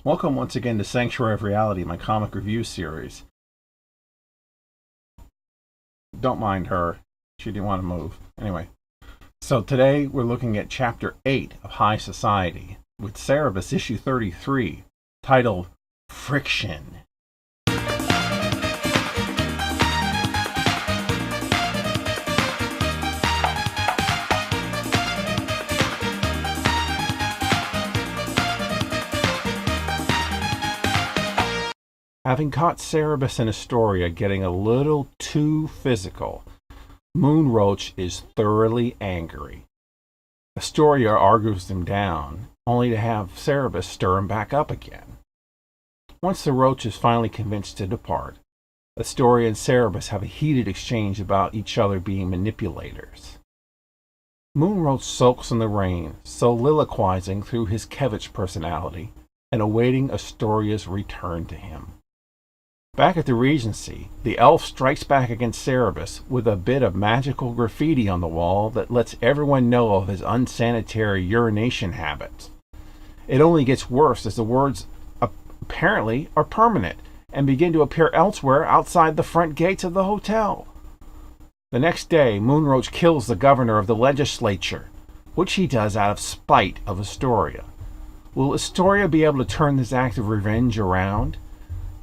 Welcome once again to Sanctuary of Reality, my comic review series. Don't mind her. She didn't want to move. Anyway, so today we're looking at Chapter 8 of High Society with Cerebus issue 33, titled Friction. Having caught Cerebus and Astoria getting a little too physical, Moonroach is thoroughly angry. Astoria argues him down, only to have Cerebus stir him back up again. Once the Roach is finally convinced to depart, Astoria and Cerebus have a heated exchange about each other being manipulators. Moonroach sulks in the rain, soliloquizing through his Kevich personality and awaiting Astoria's return to him. Back at the Regency, the elf strikes back against Cerebus with a bit of magical graffiti on the wall that lets everyone know of his unsanitary urination habits. It only gets worse as the words apparently are permanent and begin to appear elsewhere outside the front gates of the hotel. The next day, Moonroach kills the governor of the legislature, which he does out of spite of Astoria. Will Astoria be able to turn this act of revenge around?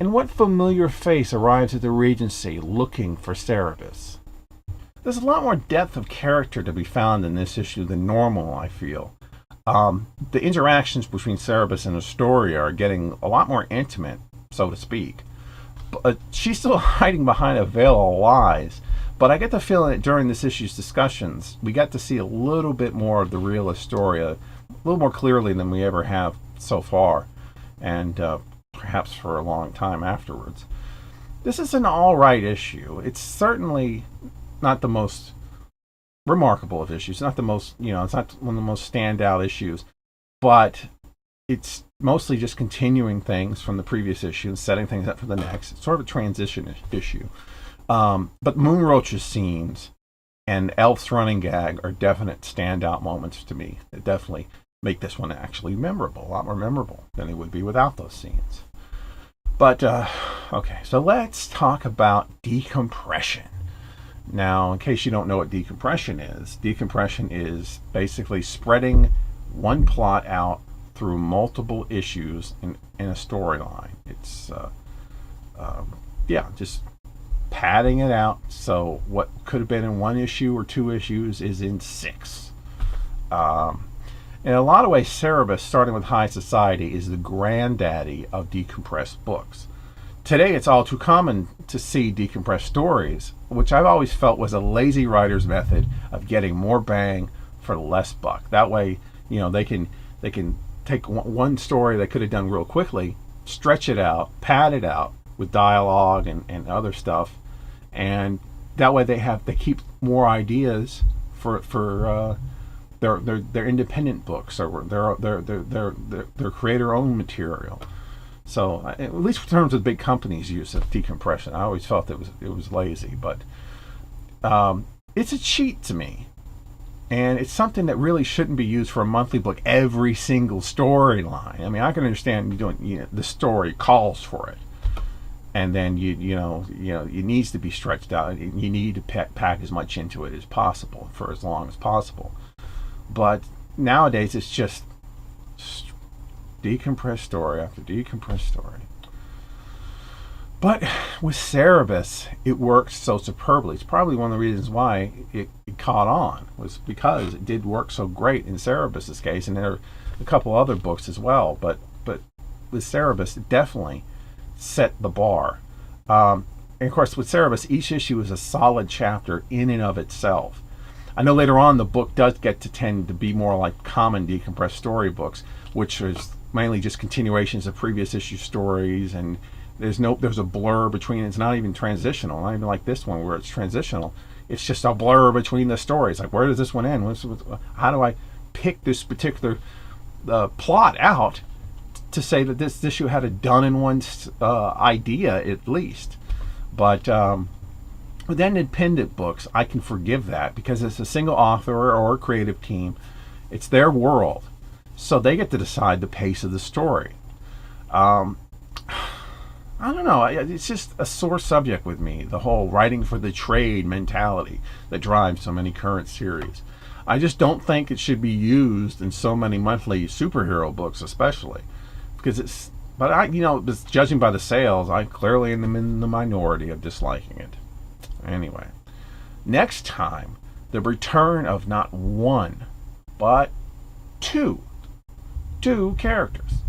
And what familiar face arrives at the Regency looking for Cerebus? There's a lot more depth of character to be found in this issue than normal, I feel. The interactions between Cerebus and Astoria are getting a lot more intimate, so to speak. But she's still hiding behind a veil of lies. But I get the feeling that during this issue's discussions, we got to see a little bit more of the real Astoria, a little more clearly than we ever have so far. And perhaps for a long time afterwards. This is an all-right issue. It's certainly not the most remarkable of issues. Not the most, it's not one of the most standout issues, but it's mostly just continuing things from the previous issue and setting things up for the next. It's sort of a transition issue. But Moonroach's scenes and Elf's running gag are definite standout moments to me. It definitely make this one actually memorable, a lot more memorable than it would be without those scenes. But, okay, so let's talk about decompression. Now, in case you don't know what decompression is basically spreading one plot out through multiple issues in a storyline. It's, just padding it out so what could have been in one issue or two issues is in six. In a lot of ways, Cerebus, starting with High Society, is the granddaddy of decompressed books. Today, it's all too common to see decompressed stories, which I've always felt was a lazy writer's method of getting more bang for less buck. That way, they can take one story they could have done real quickly, stretch it out, pad it out with dialogue and other stuff, and that way they keep more ideas for their independent books or their creator-owned material. So, at least in terms of big companies' use of decompression, I always felt it was lazy. But it's a cheat to me, and it's something that really shouldn't be used for a monthly book. Every single storyline. I mean, I can understand you doing the story calls for it, and then it needs to be stretched out. You need to pack as much into it as possible for as long as possible. But nowadays, it's just decompressed story after decompressed story. But with Cerebus, it worked so superbly. It's probably one of the reasons why it caught on, was because it did work so great in Cerebus's case, and there are a couple other books as well. But with Cerebus, it definitely set the bar. And of course, with Cerebus, each issue is a solid chapter in and of itself. I know later on the book does get to tend to be more like common decompressed storybooks, which is mainly just continuations of previous issue stories, and there's a blur between. It's not even transitional, not even like this one where it's transitional. It's just a blur between the stories. Like, where does this one end? How do I pick this particular plot out to say that this issue had a done-in-one idea at least? But with independent books, I can forgive that because it's a single author or a creative team. It's their world, so they get to decide the pace of the story. Um, I don't know. It's just a sore subject with me, the whole writing for the trade mentality that drives so many current series. I just don't think it should be used in so many monthly superhero books, especially because it's. But judging by the sales, I clearly am in the minority of disliking it. Anyway, next time, the return of not one, but two characters.